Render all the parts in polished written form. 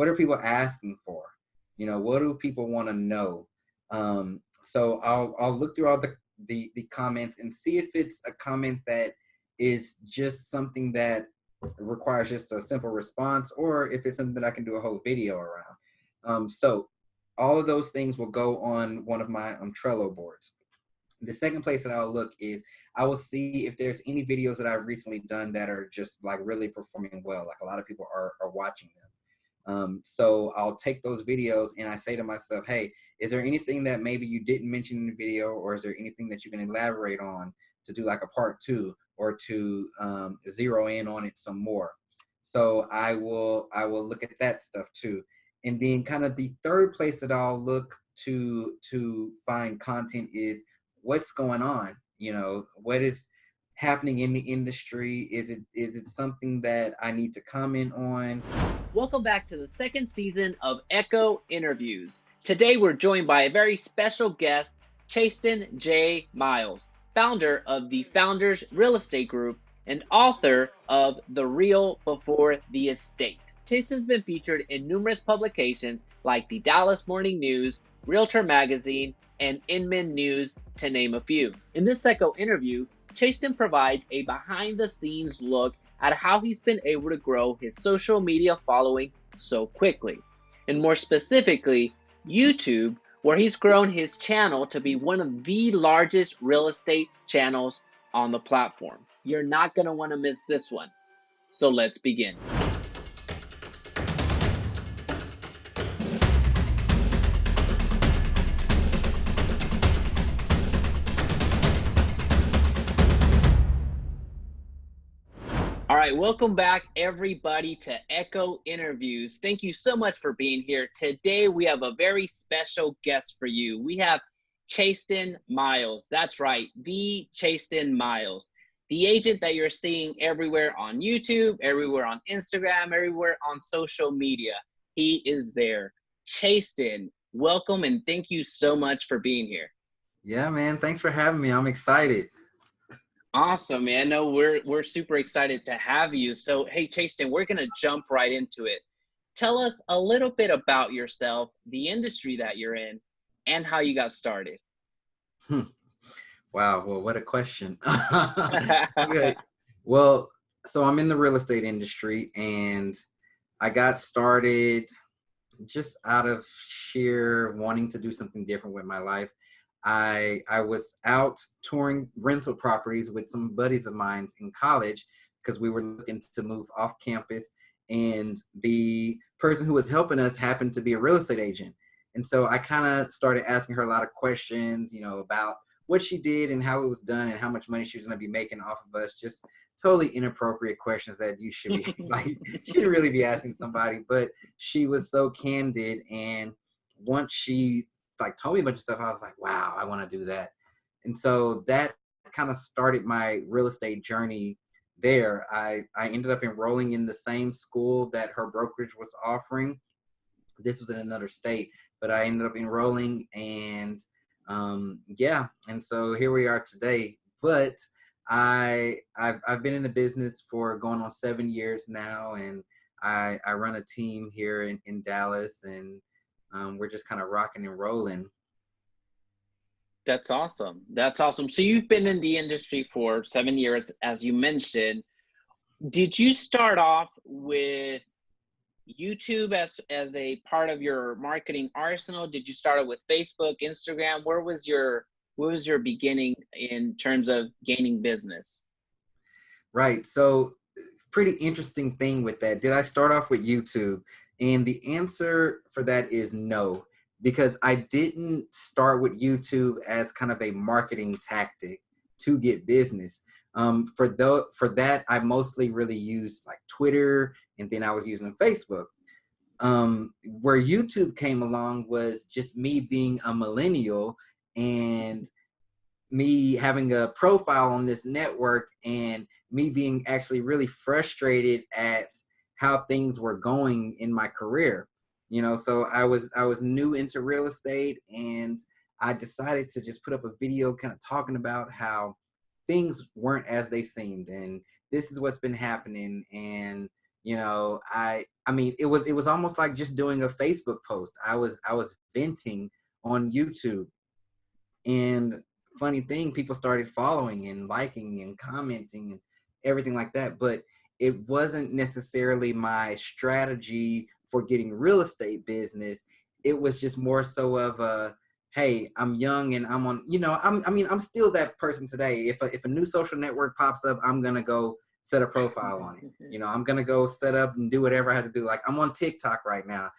what are people asking for? What do people want to know? So I'll look through all the comments and see if it's a comment that is just something that requires just a simple response, or if it's something that I can do a whole video around. So all of those things will go on one of my Trello boards. The second place that I'll look is I will see if there's any videos that I've recently done that are just like really performing well. Like a lot of people are watching them. So I'll take those videos and I say to myself, hey, is there anything that maybe you didn't mention in the video, or is there anything that you can elaborate on to do like a part 2, or to zero in on it some more? So I will look at that stuff too. And then kind of the third place that I'll look to find content is what's going on. What is happening in the industry? Is it something that I need to comment on? Welcome back to the second season of Echo Interviews. Today we're joined by a very special guest, Chastin J. Miles, founder of the Founders Real Estate Group and author of The Real Before the Estate. Chastin's been featured in numerous publications like the Dallas Morning News, Realtor Magazine, and Inman News, to name a few. In this Echo interview, Chastin provides a behind-the-scenes look at how he's been able to grow his social media following so quickly. And more specifically, YouTube, where he's grown his channel to be one of the largest real estate channels on the platform. You're not going to want to miss this one. So let's begin. All right, welcome back everybody to Echo Interviews. Thank you so much for being here. Today we have a very special guest for you. We have Chastin Miles. That's right, the Chastin Miles. The agent that you're seeing everywhere on YouTube, everywhere on Instagram, everywhere on social media. He is there. Chastin, welcome and thank you so much for being here. Yeah, man. Thanks for having me. I'm excited. Awesome, man. No, we're super excited to have you. So, hey, Chastin, we're gonna jump right into it. Tell us a little bit about yourself, the industry that you're in, and how you got started. Wow. Well, what a question. Okay. Well, so I'm in the real estate industry, and I got started just out of sheer wanting to do something different with my life. I was out touring rental properties with some buddies of mine in college because we were looking to move off campus, and the person who was helping us happened to be a real estate agent. And so I kind of started asking her a lot of questions, about what she did and how it was done and how much money she was going to be making off of us. Just totally inappropriate questions that you should be like, she didn't really be asking somebody, but she was so candid. And once she told me a bunch of stuff, I was like, wow, I want to do that. And so that kind of started my real estate journey there. I ended up enrolling in the same school that her brokerage was offering. This was in another state, but I ended up enrolling, and and so here we are today. But I've been in the business for going on 7 years now, and I run a team here in Dallas, and we're just kind of rocking and rolling. That's awesome. That's awesome. So you've been in the industry for 7 years, as you mentioned. Did you start off with YouTube as a part of your marketing arsenal? Did you start it with Facebook, Instagram? Where was your beginning in terms of gaining business? Right. So pretty interesting thing with that. Did I start off with YouTube? And the answer for that is no, because I didn't start with YouTube as kind of a marketing tactic to get business. For that, I mostly really used like Twitter, and then I was using Facebook. Where YouTube came along was just me being a millennial and me having a profile on this network, and me being actually really frustrated at how things were going in my career. So I was new into real estate, and I decided to just put up a video kind of talking about how things weren't as they seemed, and this is what's been happening. And I I mean, it was almost like just doing a Facebook post. I was venting on YouTube, and funny thing, people started following and liking and commenting and everything like that. But it wasn't necessarily my strategy for getting real estate business. It was just more so of a, hey, I'm young and I'm on, I mean, I'm still that person today. If a new social network pops up, I'm going to go set a profile on it. I'm going to go set up and do whatever I have to do. Like, I'm on TikTok right now,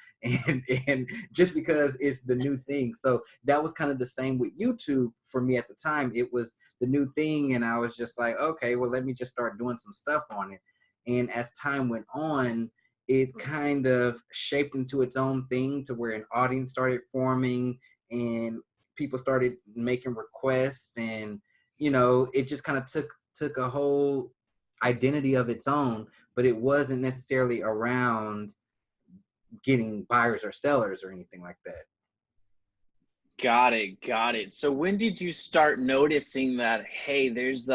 and just because it's the new thing. So that was kind of the same with YouTube for me at the time. It was the new thing, and I was just like, okay, well, let me just start doing some stuff on it. And as time went on, it kind of shaped into its own thing to where an audience started forming, and people started making requests, and it just kind of took a whole identity of its own, but it wasn't necessarily around getting buyers or sellers or anything like that. Got it. So when did you start noticing that, hey, there's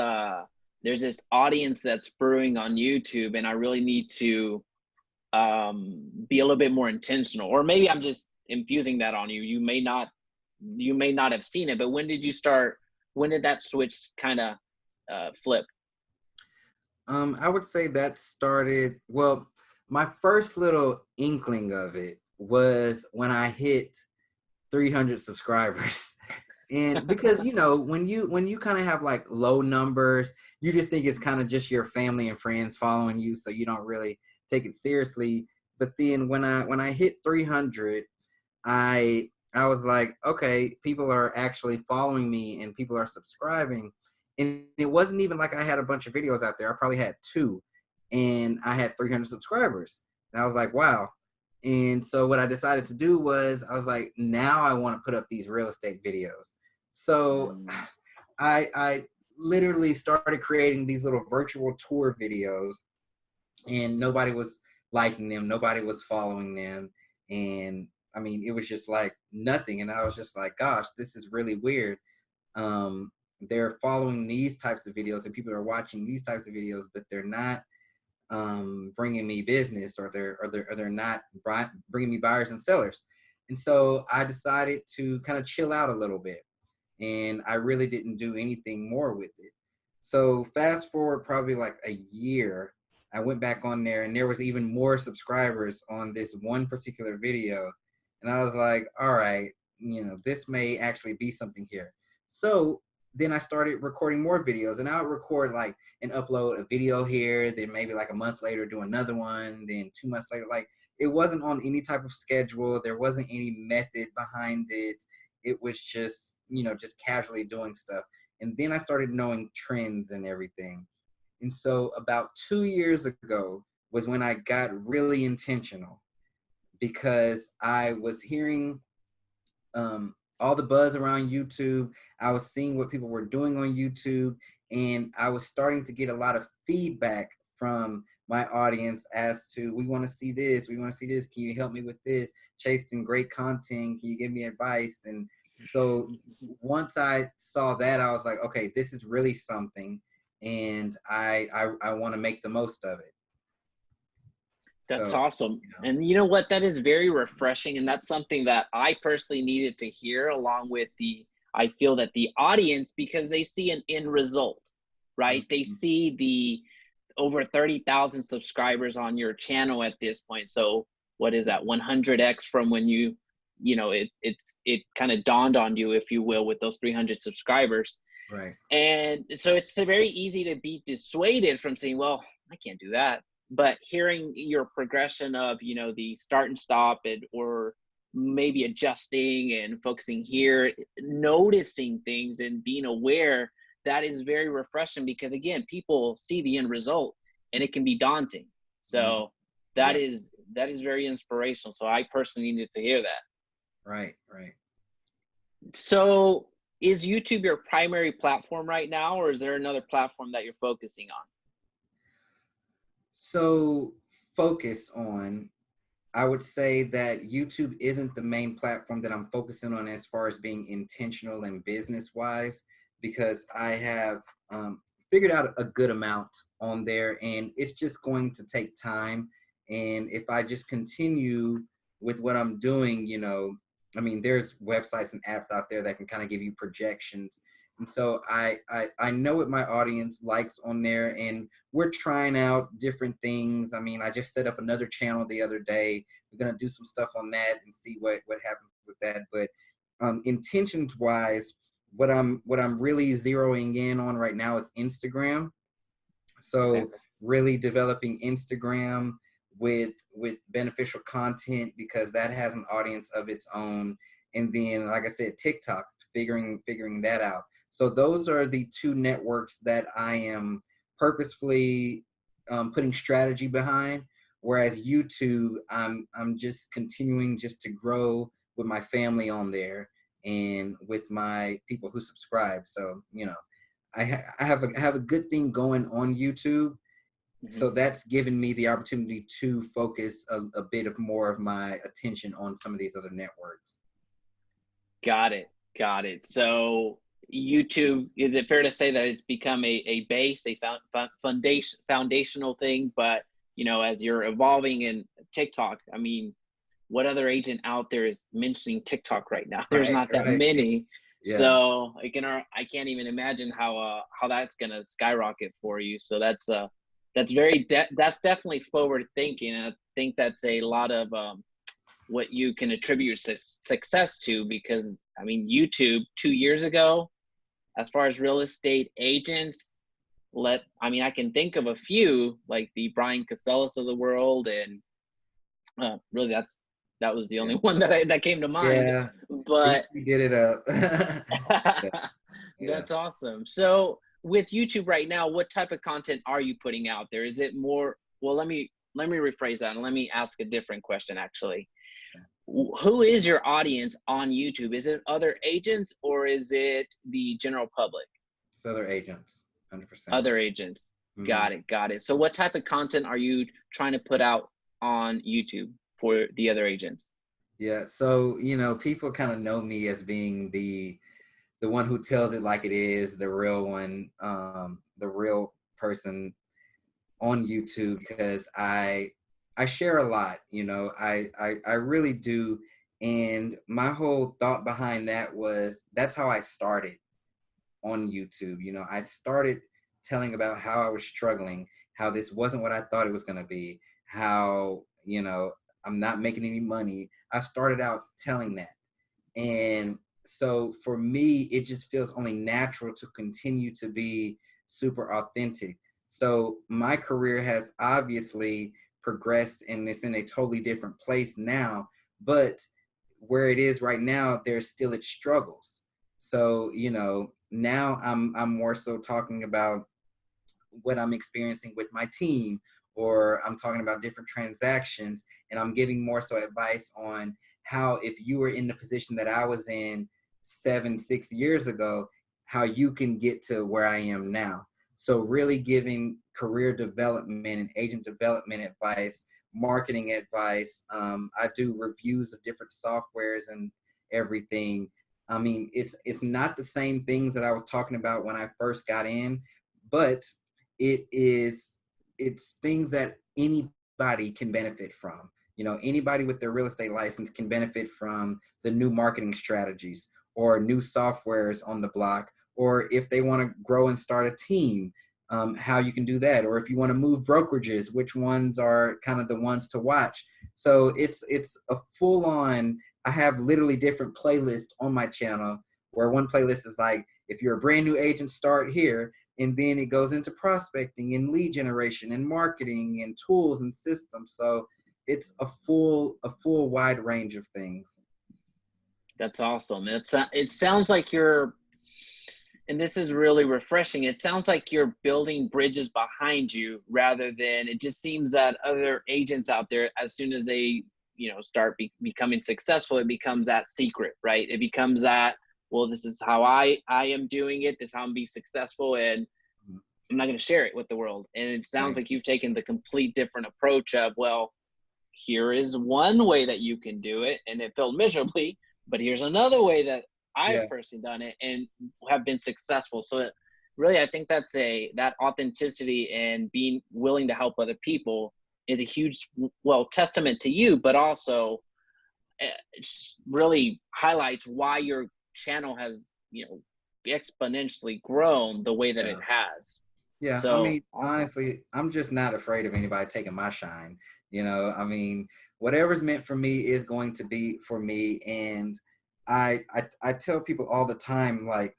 this audience that's brewing on YouTube, and I really need to be a little bit more intentional? Or maybe I'm just infusing that on you. You may not have seen it, but when did that switch kind of flip? I would say that started, well, my first little inkling of it was when I hit 300 subscribers. And because, when you kind of have like low numbers, you just think it's kind of just your family and friends following you, so you don't really take it seriously. But then when I hit 300, I was like, okay, people are actually following me and people are subscribing. And it wasn't even like I had a bunch of videos out there. I probably had 2, and I had 300 subscribers. And I was like, wow. And so what I decided to do was, I was like, now I want to put up these real estate videos. So I literally started creating these little virtual tour videos, and nobody was liking them. Nobody was following them. And I mean, it was just like nothing. And I was just like, gosh, this is really weird. They're following these types of videos, and people are watching these types of videos, but they're not bringing me business, or they're not bringing me buyers and sellers. And so I decided to kind of chill out a little bit, and I really didn't do anything more with it. So fast forward probably like a year, I went back on there, and there was even more subscribers on this one particular video. And I was like, all right, this may actually be something here. So then I started recording more videos, and I would record like and upload a video here, then maybe like a month later do another one, then 2 months later. Like, it wasn't on any type of schedule. There wasn't any method behind it. It was just, just casually doing stuff. And then I started knowing trends and everything. And so about 2 years ago was when I got really intentional, because I was hearing all the buzz around YouTube. I was seeing what people were doing on YouTube, and I was starting to get a lot of feedback from my audience as to, we want to see this, we want to see this, can you help me with this? Chasing great content, can you give me advice? And so once I saw that, I was like, okay, this is really something, and I want to make the most of it. That's So, awesome. And you know what? That is very refreshing. And that's something that I personally needed to hear, along with I feel that the audience, because they see an end result, right? They see the over 30,000 subscribers on your channel at this point. So what is that? 100x from when it kind of dawned on you, if you will, with those 300 subscribers. Right. And so it's very easy to be dissuaded from saying, well, I can't do that. But hearing your progression of, the start and stop, or maybe adjusting and focusing here, noticing things and being aware, that is very refreshing, because again, people see the end result and it can be daunting. So that is very inspirational. So I personally needed to hear that. Right. So is YouTube your primary platform right now, or is there another platform that you're focusing on? So focus on, I would say that YouTube isn't the main platform that I'm focusing on as far as being intentional and business wise, because I have figured out a good amount on there, and it's just going to take time. And if I just continue with what I'm doing, I mean, there's websites and apps out there that can kind of give you projections. And so I know what my audience likes on there, and we're trying out different things. I mean, I just set up another channel the other day. We're going to do some stuff on that and see what happens with that. But intentions wise, what I'm really zeroing in on right now is Instagram. Okay. So really developing Instagram with beneficial content, because that has an audience of its own. And then, like I said, TikTok, figuring that out. So those are the two networks that I am purposefully putting strategy behind. Whereas YouTube, I'm just continuing just to grow with my family on there and with my people who subscribe. So I have a good thing going on YouTube. So that's given me the opportunity to focus a bit of more of my attention on some of these other networks. Got it. So YouTube, is it fair to say that it's become a base, a foundational thing? But as you're evolving in TikTok, I mean, what other agent out there is mentioning TikTok right now? There's not that many. Yeah. So I can't even imagine how that's gonna skyrocket for you. So that's definitely forward thinking. And I think that's a lot of what you can attribute your success to, because I mean, YouTube 2 years ago, as far as real estate agents, I can think of a few, like the Brian Casellas of the world, and really that was the only one that came to mind. Yeah, But he did it up. That's awesome. So with YouTube right now, what type of content are you putting out there? Is it more, well, let me rephrase that and let me ask a different question actually. Who is your audience on YouTube? Is it other agents or is it the general public? It's other agents, 100%. Other agents. Mm-hmm. Got it. So what type of content are you trying to put out on YouTube for the other agents? Yeah, so people kind of know me as being the one who tells it like it is, the real one, the real person on YouTube, because I share a lot. I really do. And my whole thought behind that was, that's how I started on YouTube. I started telling about how I was struggling, how this wasn't what I thought it was going to be, how I'm not making any money. I started out telling that. And so for me, it just feels only natural to continue to be super authentic. So my career has obviously progressed, and it's in a totally different place now. But where it is right now, there's still its struggles. So now I'm more so talking about what I'm experiencing with my team, or I'm talking about different transactions, and I'm giving more so advice on how, if you were in the position that I was in 6 years ago, how you can get to where I am now. So really giving career development and agent development advice, marketing advice. I do reviews of different softwares and everything. I mean, it's not the same things that I was talking about when I first got in, but it's things that anybody can benefit from. Anybody with their real estate license can benefit from the new marketing strategies or new softwares on the block, or if they want to grow and start a team, how you can do that, or if you want to move brokerages, which ones are kind of the ones to watch. So it's a full-on, I have literally different playlists on my channel, where one playlist is like, if you're a brand new agent, start here. And then it goes into prospecting and lead generation and marketing and tools and systems. So it's a full wide range of things. That's awesome. It sounds like and this is really refreshing. It sounds like you're building bridges behind you, rather than, it just seems that other agents out there, as soon as they, start becoming successful, it becomes that secret, right? It becomes that, well, this is how I am doing it. This is how I'm being successful, and I'm not going to share it with the world. And it sounds like you've taken the complete different approach of, well, here is one way that you can do it, and it failed miserably, but here's another way that I've personally done it and have been successful. So really, I think that authenticity and being willing to help other people a huge, well, testament to you, but also really highlights why your channel has, exponentially grown the way that it Yeah. has. Yeah, I So mean, awesome. honestly, I'm just not afraid of anybody taking my shine. I mean, whatever's meant for me is going to be for me. And I tell people all the time, like,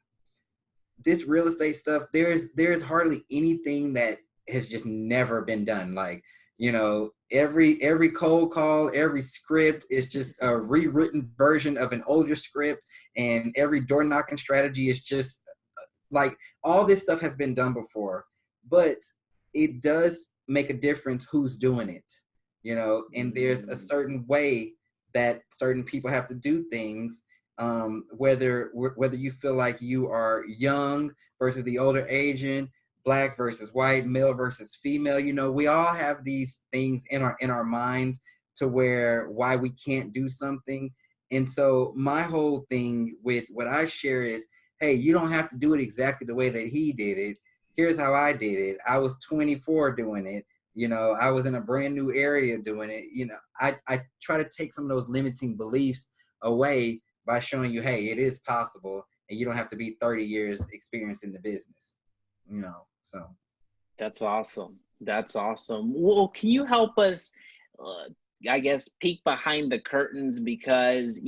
this real estate stuff, there's hardly anything that has just never been done. Like, every cold call, every script is just a rewritten version of an older script, and every door knocking strategy is just like, all this stuff has been done before, but it does make a difference who's doing it, and there's a certain way that certain people have to do things, whether you feel like you are young versus the older agent, black versus white, male versus female. We all have these things in our mind to where why we can't do something. And so my whole thing with what I share is, hey, you don't have to do it exactly the way that he did it. Here's how I did it. I was 24 doing it. I was in a brand new area doing it. I try to take some of those limiting beliefs away by showing you, hey, it is possible, and you don't have to be 30 years experience in the business. So. That's awesome. That's awesome. Well, can you help us, uh, I guess, peek behind the curtains, because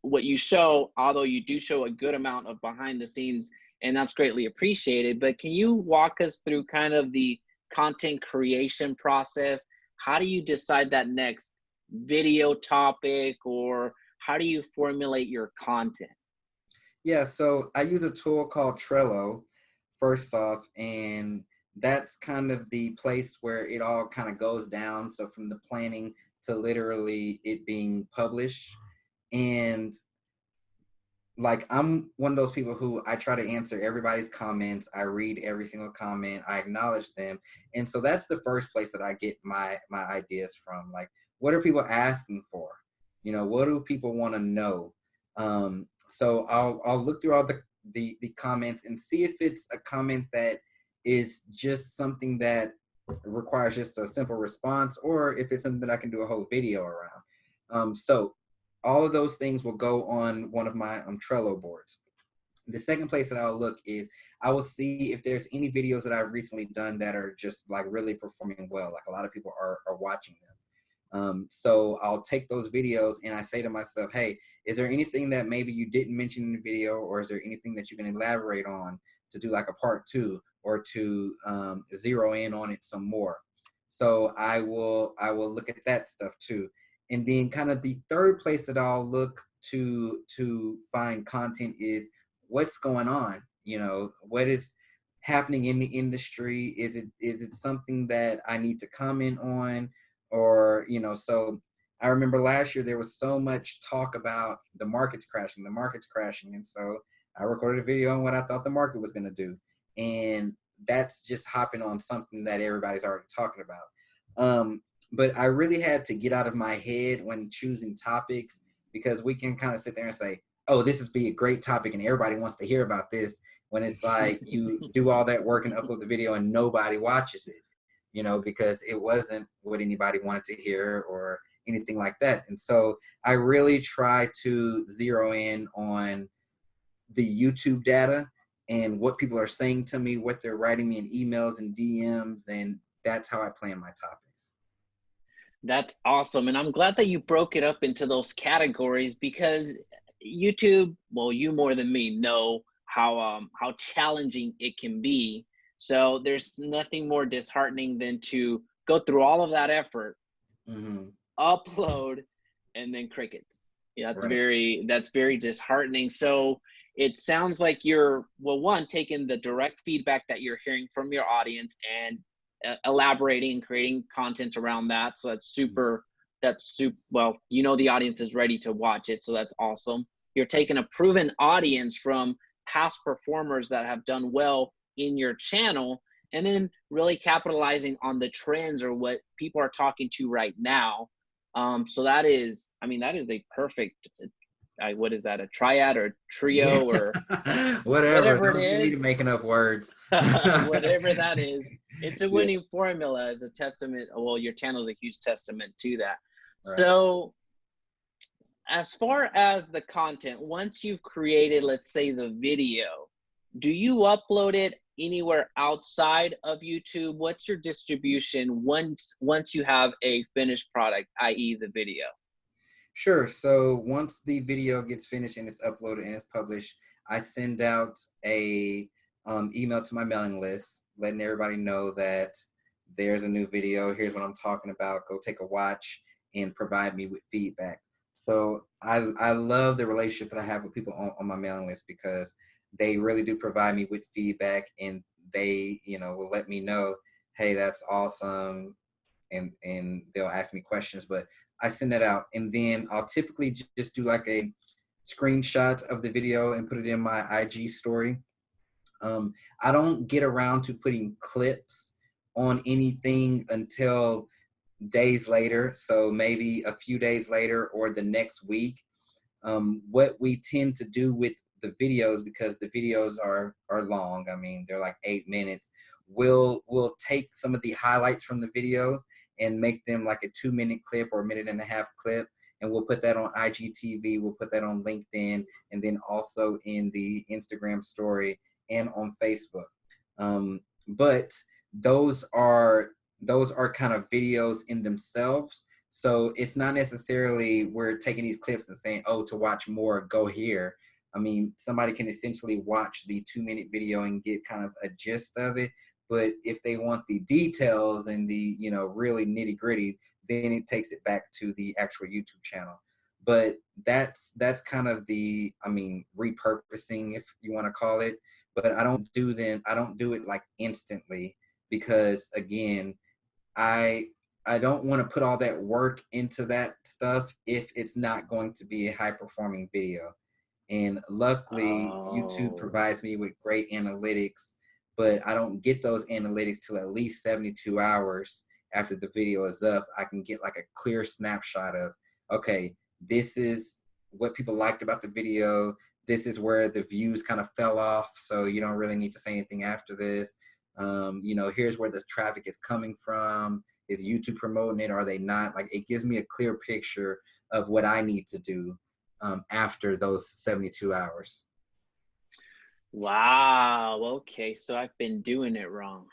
what you show, although you do show a good amount of behind the scenes, and that's greatly appreciated. But can you walk us through kind of the content creation process? How do you decide that next video topic, or how do you formulate your content? Yeah, so I use a tool called Trello, first off, and that's kind of the place where it all kind of goes down. So from the planning to literally it being published. And like, I'm one of those people who I try to answer everybody's comments. I read every single comment. I acknowledge them. And so that's the first place that I get my ideas from. Like, what are people asking for? What do people want to know? So I'll look through all the comments and see if it's a comment that is just something that requires just a simple response, or if it's something that I can do a whole video around. So all of those things will go on one of my Trello boards. The second place that I'll look is I will see if there's any videos that I've recently done that are just like really performing well. Like, a lot of people are watching them. So I'll take those videos and I say to myself, hey, is there anything that maybe you didn't mention in the video, or is there anything that you can elaborate on to do like a part 2, or to zero in on it some more? So I will look at that stuff too. And then kind of the third place that I'll look to find content is what's going on. What is happening in the industry? Is it something that I need to comment on? Or, so I remember last year there was so much talk about the market's crashing. And so I recorded a video on what I thought the market was going to do. And that's just hopping on something that everybody's already talking about. But I really had to get out of my head when choosing topics, because we can kind of sit there and say, oh, this is be a great topic and everybody wants to hear about this, when it's like you do all that work and upload the video and nobody watches it, because it wasn't what anybody wanted to hear or anything like that. And so I really try to zero in on the YouTube data and what people are saying to me, what they're writing me in emails and DMs, and that's how I plan my topics. That's awesome. And I'm glad that you broke it up into those categories, because YouTube, well, you more than me know how challenging it can be. So there's nothing more disheartening than to go through all of that effort, Mm-hmm. upload, and then crickets. Yeah, Right. that's very disheartening. So it sounds like you're, well, one, taking the direct feedback that you're hearing from your audience and elaborating and creating content around that. So that's super. That's super. Well, the audience is ready to watch it, so that's awesome. You're taking a proven audience from past performers that have done well in your channel, and then really capitalizing on the trends or what people are talking to right now. So that is, I mean, that is a perfect what is that, a triad or trio or Whatever. whatever it Don't you need to is, make enough words. whatever that is, it's a Yeah. winning formula as a testament. Well, your channel is a huge testament to that. Right. So as far as the content, once you've created, let's say, the video, do you upload it anywhere outside of YouTube? What's your distribution once you have a finished product, i.e. the video? Sure. So once the video gets finished and it's uploaded and it's published, I send out a email to my mailing list, letting everybody know that there's a new video. Here's what I'm talking about. Go take a watch and provide me with feedback. So I love the relationship that I have with people on my mailing list, because they really do provide me with feedback, and they, will let me know, hey, that's awesome. And they'll ask me questions, but I send that out, and then I'll typically just do like a screenshot of the video and put it in my IG story. I don't get around to putting clips on anything until days later. So maybe a few days later or the next week. What we tend to do with the videos, because the videos are long, I mean, they're like 8 minutes, we'll take some of the highlights from the videos and make them like a 2-minute clip or a minute and a half clip, and we'll put that on IGTV, we'll put that on LinkedIn, and then also in the Instagram story and on Facebook. But those are kind of videos in themselves. So it's not necessarily we're taking these clips and saying, oh, to watch more, go here. I mean, somebody can essentially watch the 2-minute video and get kind of a gist of it. But if they want the details and the, really nitty gritty, then it takes it back to the actual YouTube channel. But that's kind of the, repurposing, if you want to call it. But I don't do it like instantly, because again, I don't want to put all that work into that stuff if it's not going to be a high performing video. And luckily, YouTube Oh. provides me with great analytics, but I don't get those analytics till at least 72 hours after the video is up. I can get like a clear snapshot of, okay, this is what people liked about the video. This is where the views kind of fell off, so you don't really need to say anything after this. Here's where the traffic is coming from. Is YouTube promoting it? Are they not? Like, it gives me a clear picture of what I need to do after those 72 hours. Wow. Okay. So I've been doing it wrong.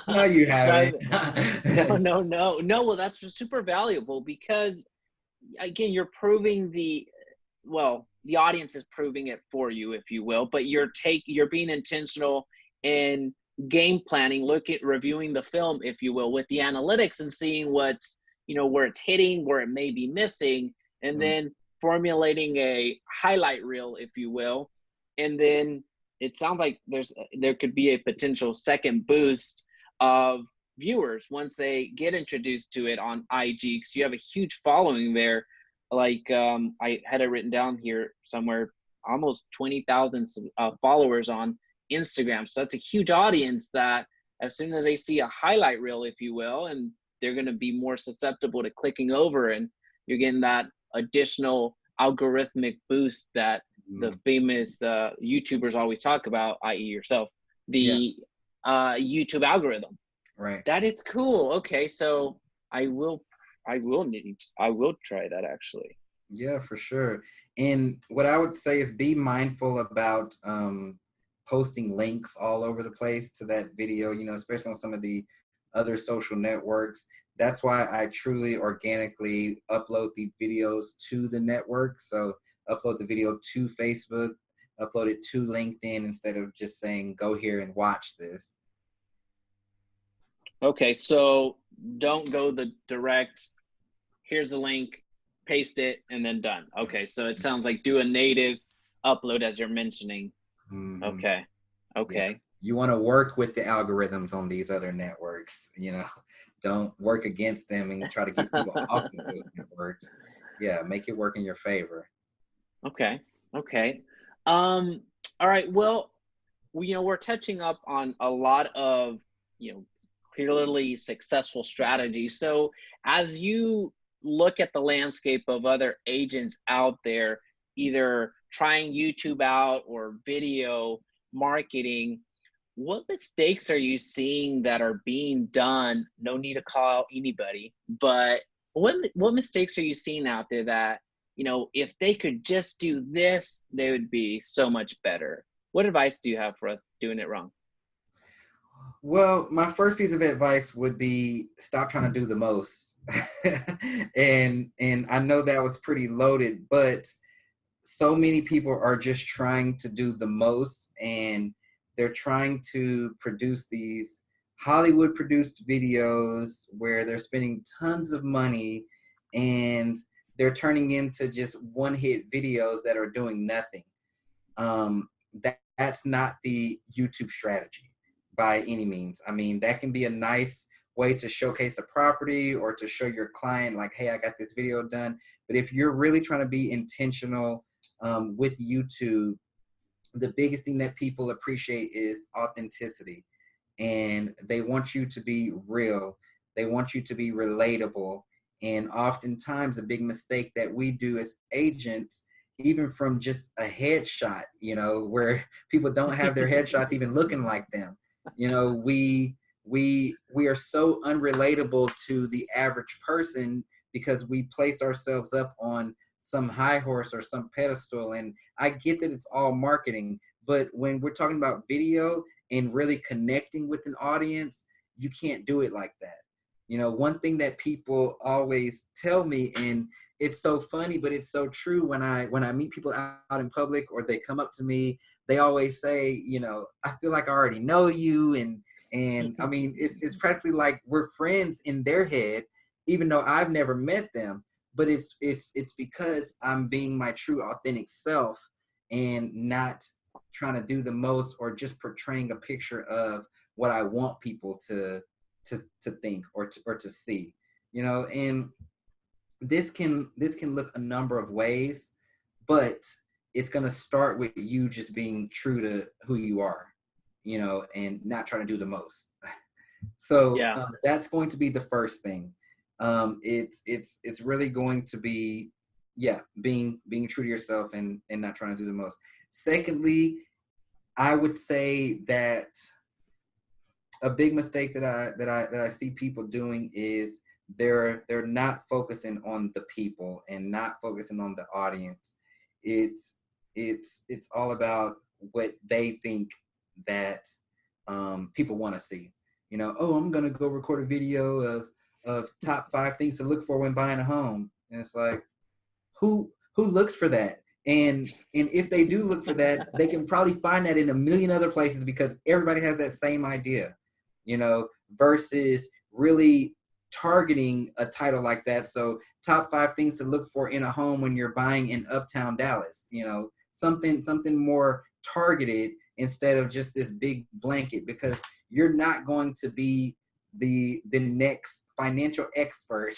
No, you So haven't. no. Well, that's super valuable, because again, you're proving the audience is proving it for you, if you will, but you're being intentional in game planning, reviewing the film, if you will, with the analytics and seeing what's, where it's hitting, where it may be missing, and then formulating a highlight reel, if you will. And then it sounds like there could be a potential second boost of viewers once they get introduced to it on IG, because you have a huge following there. Like I had it written down here somewhere, almost 20,000 followers on Instagram. So that's a huge audience that as soon as they see a highlight reel, if you will, and they're going to be more susceptible to clicking over, and you're getting that additional algorithmic boost that the famous YouTubers always talk about, i.e. yourself, the YouTube algorithm. Right. That is cool. Okay, so I will try that, actually. Yeah, for sure. And what I would say is be mindful about posting links all over the place to that video, especially on some of the other social networks. That's why I truly organically upload the videos to the network. So upload the video to Facebook, upload it to LinkedIn, instead of just saying, go here and watch this. Okay, so don't go the direct, here's the link, paste it, and then done. Okay, so it sounds like do a native upload, as you're mentioning. Mm-hmm. Okay. Yeah. You want to work with the algorithms on these other networks, don't work against them and try to get people off of those networks. Yeah, make it work in your favor. Okay. All right. Well, we're touching up on a lot of, clearly successful strategies. So as you look at the landscape of other agents out there, either trying YouTube out or video marketing, what mistakes are you seeing that are being done? No need to call out anybody, but what mistakes are you seeing out there that, if they could just do this, they would be so much better? What advice do you have for us doing it wrong? Well, my first piece of advice would be stop trying to do the most. And I know that was pretty loaded, but so many people are just trying to do the most, and they're trying to produce these Hollywood produced videos where they're spending tons of money, and they're turning into just one hit videos that are doing nothing. That's not the YouTube strategy by any means. I mean, that can be a nice way to showcase a property or to show your client like, hey, I got this video done. But if you're really trying to be intentional with YouTube, the biggest thing that people appreciate is authenticity, and they want you to be real. They want you to be relatable. And oftentimes a big mistake that we do as agents, even from just a headshot, where people don't have their headshots even looking like them, we are so unrelatable to the average person because we place ourselves up on some high horse or some pedestal. And I get that it's all marketing, but when we're talking about video and really connecting with an audience, you can't do it like that. One thing that people always tell me, and it's so funny, but it's so true, when I meet people out in public or they come up to me, they always say, I feel like I already know you. And I mean, it's practically like we're friends in their head, even though I've never met them. But it's because I'm being my true authentic self and not trying to do the most or just portraying a picture of what I want people to think or to see. And this can look a number of ways, but it's going to start with you just being true to who you are, and not trying to do the most. So Yeah. that's going to be the first thing. It's really going to be, being true to yourself and not trying to do the most. Secondly, I would say that a big mistake that I see people doing is they're not focusing on the people and not focusing on the audience. It's all about what they think that people want to see. Oh, I'm gonna go record a video of top 5 things to look for when buying a home, and it's like, who looks for that? And if they do look for that, they can probably find that in a million other places because everybody has that same idea, versus really targeting a title like that. So top 5 things to look for in a home when you're buying in uptown Dallas, something more targeted instead of just this big blanket, because you're not going to be the next financial expert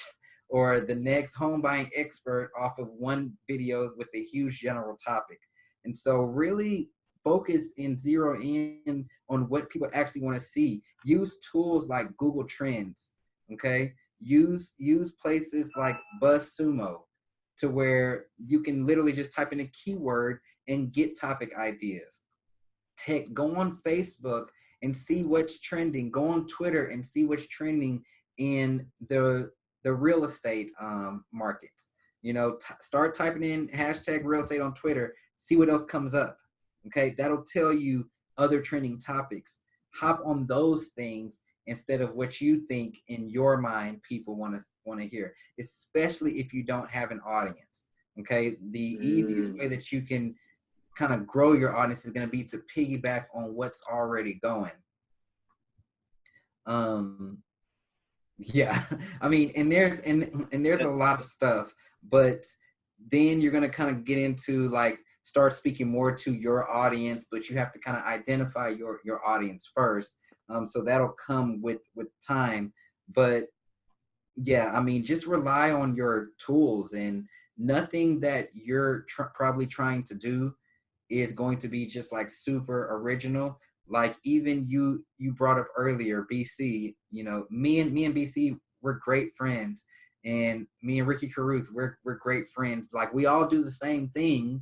or the next home buying expert off of one video with a huge general topic. And so really focus and zero in on what people actually want to see. Use tools like Google Trends, okay? Use places like BuzzSumo to where you can literally just type in a keyword and get topic ideas. Heck, go on Facebook and see what's trending. Go on Twitter and see what's trending in the real estate markets. Start typing in hashtag real estate on Twitter. See what else comes up. Okay, that'll tell you other trending topics. Hop on those things instead of what you think in your mind people want to hear, especially if you don't have an audience. Okay, the easiest way that you can kind of grow your audience is going to be to piggyback on what's already going. Yeah, I mean, and there's a lot of stuff, but then you're going to kind of get into like start speaking more to your audience, but you have to kind of identify your audience first. So that'll come with time. But yeah, I mean, just rely on your tools, and nothing that you're probably trying to do is going to be just like super original. Like even you brought up earlier, BC, me and BC, we're great friends. And me and Ricky Caruth, we're great friends. Like, we all do the same thing,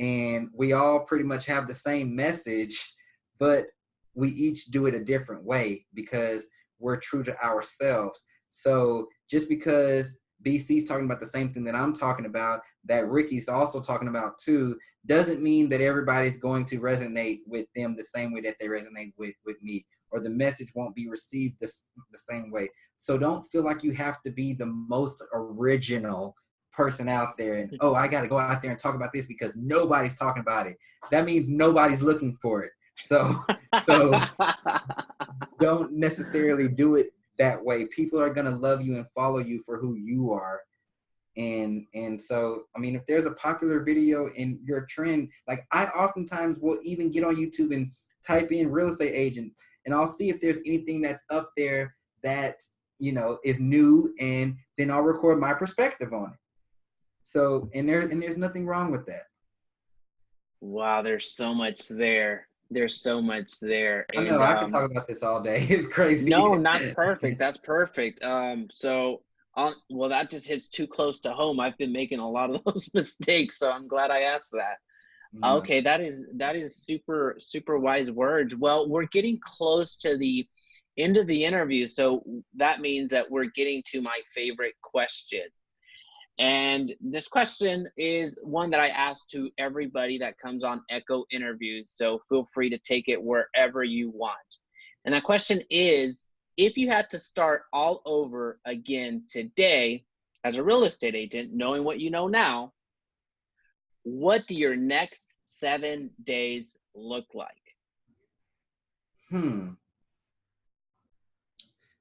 and we all pretty much have the same message, but we each do it a different way because we're true to ourselves. So just because BC's talking about the same thing that I'm talking about, that Ricky's also talking about too, doesn't mean that everybody's going to resonate with them the same way that they resonate with me, or the message won't be received the same way. So don't feel like you have to be the most original person out there and, oh, I got to go out there and talk about this because nobody's talking about it. That means nobody's looking for it. So don't necessarily do it that way. People are going to love you and follow you for who you are. And so, I mean, if there's a popular video in your trend, like, I oftentimes will even get on YouTube and type in real estate agent, and I'll see if there's anything that's up there that, you know, is new, and then I'll record my perspective on it. So, and there's nothing wrong with that. Wow, there's so much there. There's so much there. I know, I could talk about this all day. It's crazy. No, not perfect. That's perfect. Well, that just hits too close to home. I've been making a lot of those mistakes, so I'm glad I asked that. No. Okay, that is super, super wise words. Well, we're getting close to the end of the interview, so that means that we're getting to my favorite question. And this question is one that I ask to everybody that comes on Echo interviews, so feel free to take it wherever you want. And that question is, if you had to start all over again today as a real estate agent, knowing what you know now, what do your next 7 days look like?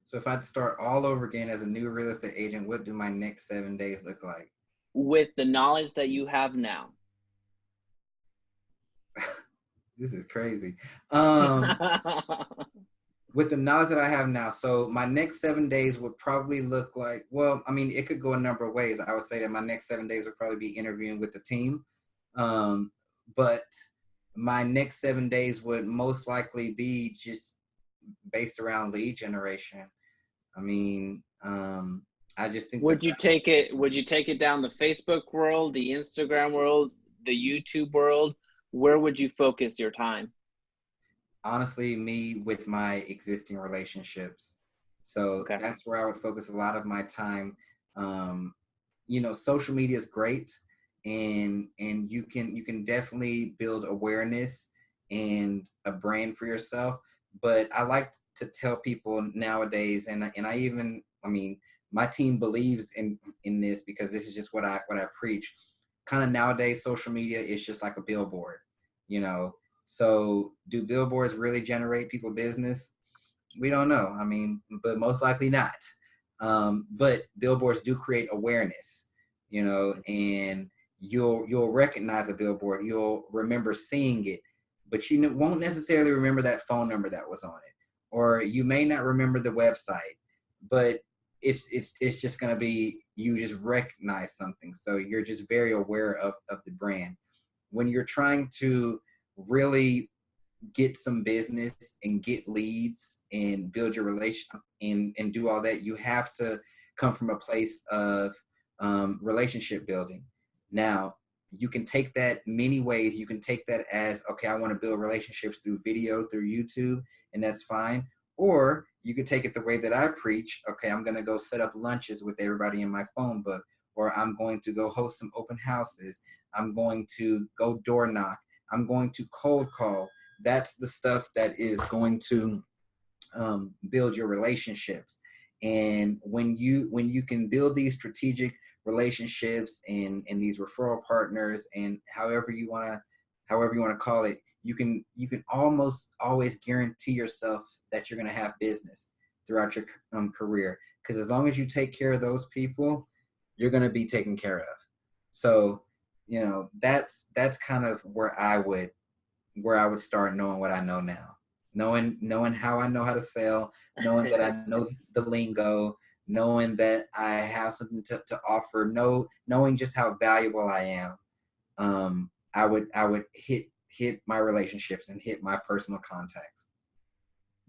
So if I had to start all over again as a new real estate agent, what do my next 7 days look like? With the knowledge that you have now. This is crazy. With the knowledge that I have now, so my next 7 days would probably look like, well, I mean, it could go a number of ways. I would say that my next 7 days would probably be interviewing with the team. But my next 7 days would most likely be just based around lead generation. I mean, I just think would you take it down the Facebook world, the Instagram world, the YouTube world? Where would you focus your time? Honestly, me with my existing relationships. So Okay. that's where I would focus a lot of my time. You know, social media is great, and you can definitely build awareness and a brand for yourself. But I like to tell people nowadays, and I mean, my team believes in this because this is just what I preach. Kind of nowadays, social media is just like a billboard, you know. So do billboards really generate people business? We don't know. I mean, but most likely not. But billboards do create awareness, you know, and you'll recognize a billboard. You'll remember seeing it, but you won't necessarily remember that phone number that was on it, or you may not remember the website, but it's just going to be, you just recognize something. So you're just very aware of the brand. When you're trying to really get some business and get leads and build your relation and do all that, you have to come from a place of relationship building. Now, you can take that many ways. You can take that as, okay, I want to build relationships through video, through YouTube, and that's fine. Or you could take it the way that I preach. Okay, I'm going to go set up lunches with everybody in my phone book, or I'm going to go host some open houses. I'm going to go door knock. I'm going to cold call. That's the stuff that is going to build your relationships. And when you can build these strategic relationships and these referral partners, and however you want to call it, you can almost always guarantee yourself that you're going to have business throughout your career, because as long as you take care of those people, you're going to be taken care of. So, you know, that's kind of where I would start, knowing what I know now, knowing how I know how to sell, knowing that I know the lingo, knowing that I have something to offer, knowing just how valuable I am. I would hit my relationships and hit my personal contacts.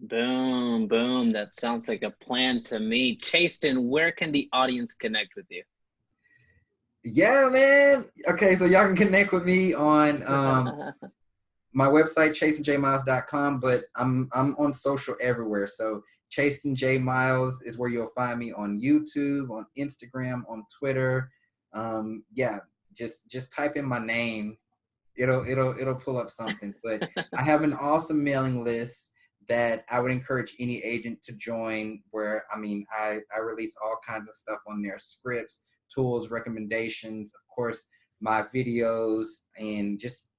Boom, boom. That sounds like a plan to me. Chastin, where can the audience connect with you? Yeah, man. Okay, so y'all can connect with me on my website, chastenjmiles.com, but I'm on social everywhere. So Chasten J Miles is where you'll find me on YouTube, on Instagram, on Twitter. Yeah, just type in my name. It'll pull up something. But I have an awesome mailing list that I would encourage any agent to join, where I release all kinds of stuff on there: scripts, tools, recommendations, of course, my videos, and just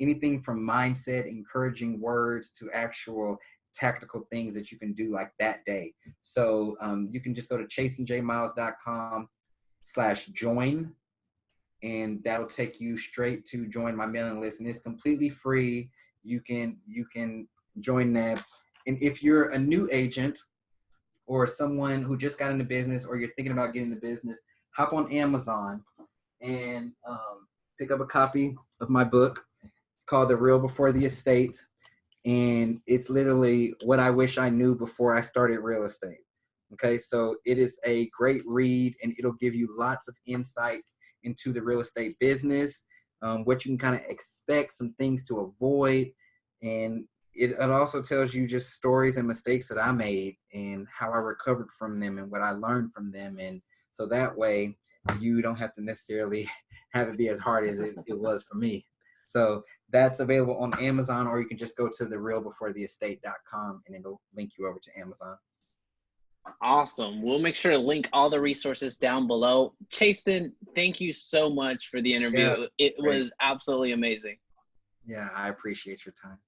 anything from mindset, encouraging words, to actual tactical things that you can do like that day. So you can just go to chastenjmiles.com/join, and that'll take you straight to join my mailing list, and it's completely free. You can join that. And if you're a new agent or someone who just got into business, or you're thinking about getting into business, hop on Amazon and pick up a copy of my book. It's called The Real Before the Estate, and it's literally what I wish I knew before I started real estate. Okay, so it is a great read, and it'll give you lots of insight into the real estate business, what you can kind of expect, some things to avoid, and it also tells you just stories and mistakes that I made and how I recovered from them and what I learned from them. And so that way you don't have to necessarily have it be as hard as it was for me. So that's available on Amazon, or you can just go to therealbeforetheestate.com and it'll link you over to Amazon. Awesome. We'll make sure to link all the resources down below. Chastin, thank you so much for the interview. Yeah, It great. was absolutely amazing. Yeah, I appreciate your time.